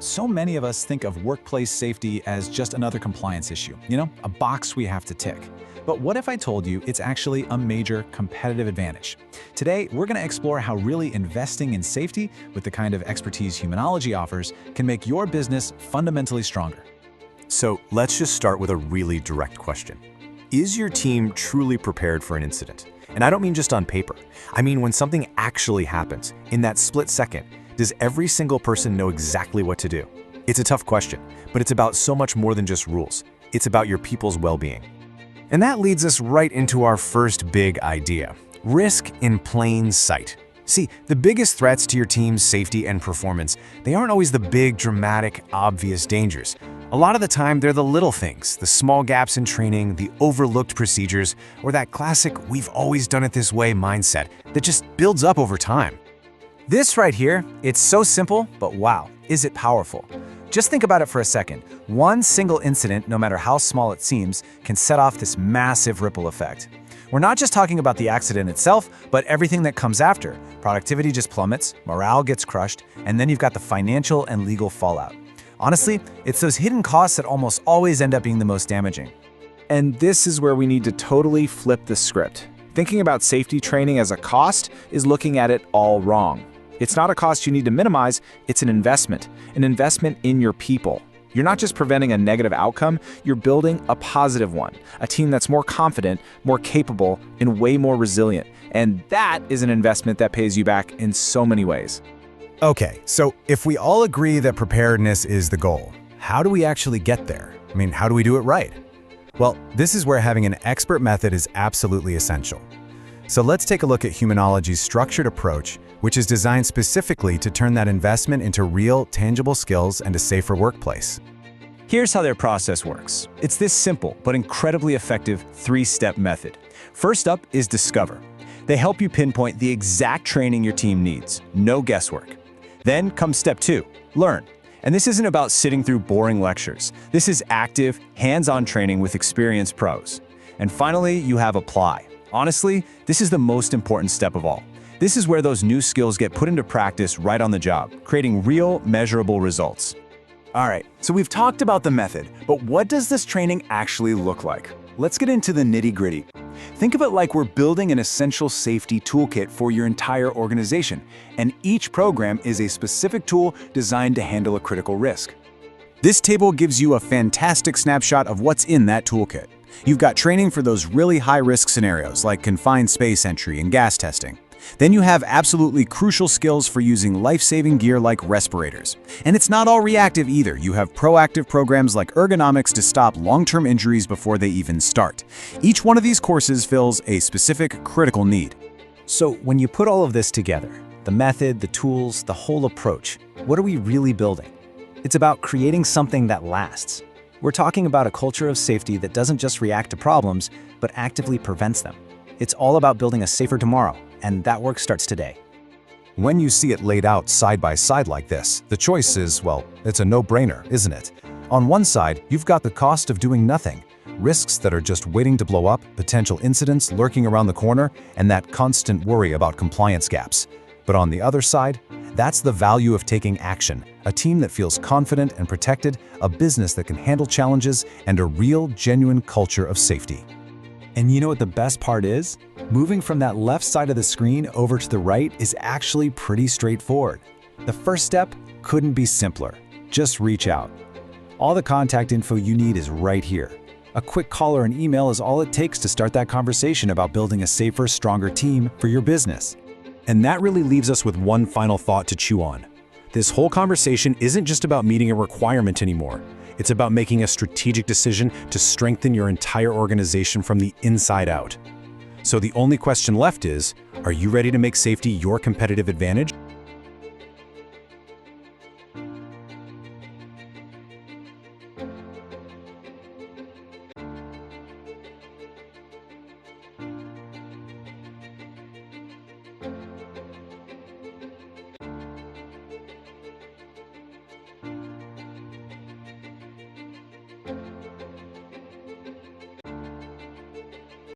So many of us think of workplace safety as just another compliance issue, a box we have to tick. But what if I told you it's actually a major competitive advantage? Today, we're going to explore how really investing in safety with the kind of expertise Humanology offers can make your business fundamentally stronger. So let's just start with a really direct question. Is your team truly prepared for an incident? And I don't mean just on paper. I mean when something actually happens, in that split second, does every single person know exactly what to do? It's a tough question, but it's about so much more than just rules. It's about your people's well-being. And that leads us right into our first big idea: risk in plain sight. See, the biggest threats to your team's safety and performance, they aren't always the big, dramatic, obvious dangers. A lot of the time, they're the little things, the small gaps in training, the overlooked procedures, or that classic "we've always done it this way" mindset that just builds up over time. This right here, it's so simple, but wow, is it powerful. Just think about it for a second. One single incident, no matter how small it seems, can set off this massive ripple effect. We're not just talking about the accident itself, but everything that comes after. Productivity just plummets, morale gets crushed, and then you've got the financial and legal fallout. Honestly, it's those hidden costs that almost always end up being the most damaging. And this is where we need to totally flip the script. Thinking about safety training as a cost is looking at it all wrong. It's not a cost you need to minimize, it's an investment in your people. You're not just preventing a negative outcome, you're building a positive one, a team that's more confident, more capable, and way more resilient. And that is an investment that pays you back in so many ways. Okay, so if we all agree that preparedness is the goal, how do we actually get there? How do we do it right? Well, this is where having an expert method is absolutely essential. So let's take a look at Humanology's structured approach, which is designed specifically to turn that investment into real, tangible skills and a safer workplace. Here's how their process works. It's this simple but incredibly effective three-step method. First up is Discover. They help you pinpoint the exact training your team needs, no guesswork. Then comes step 2, Learn. And this isn't about sitting through boring lectures. This is active, hands-on training with experienced pros. And finally, you have Apply. Honestly, this is the most important step of all. This is where those new skills get put into practice right on the job, creating real, measurable results. All right, so we've talked about the method, but what does this training actually look like? Let's get into the nitty-gritty. Think of it like we're building an essential safety toolkit for your entire organization, and each program is a specific tool designed to handle a critical risk. This table gives you a fantastic snapshot of what's in that toolkit. You've got training for those really high-risk scenarios like confined space entry and gas testing. Then you have absolutely crucial skills for using life-saving gear like respirators. And it's not all reactive either. You have proactive programs like ergonomics to stop long-term injuries before they even start. Each one of these courses fills a specific critical need. So when you put all of this together, the method, the tools, the whole approach, what are we really building? It's about creating something that lasts. We're talking about a culture of safety that doesn't just react to problems, but actively prevents them. It's all about building a safer tomorrow, and that work starts today. When you see it laid out side by side like this, the choice is, well, it's a no-brainer, isn't it? On one side, you've got the cost of doing nothing, risks that are just waiting to blow up, potential incidents lurking around the corner, and that constant worry about compliance gaps. But on the other side, that's the value of taking action, a team that feels confident and protected, a business that can handle challenges, and a real, genuine culture of safety. And you know what the best part is? Moving from that left side of the screen over to the right is actually pretty straightforward. The first step couldn't be simpler. Just reach out. All the contact info you need is right here. A quick call or an email is all it takes to start that conversation about building a safer, stronger team for your business. And that really leaves us with one final thought to chew on. This whole conversation isn't just about meeting a requirement anymore. It's about making a strategic decision to strengthen your entire organization from the inside out. So the only question left is, are you ready to make safety your competitive advantage?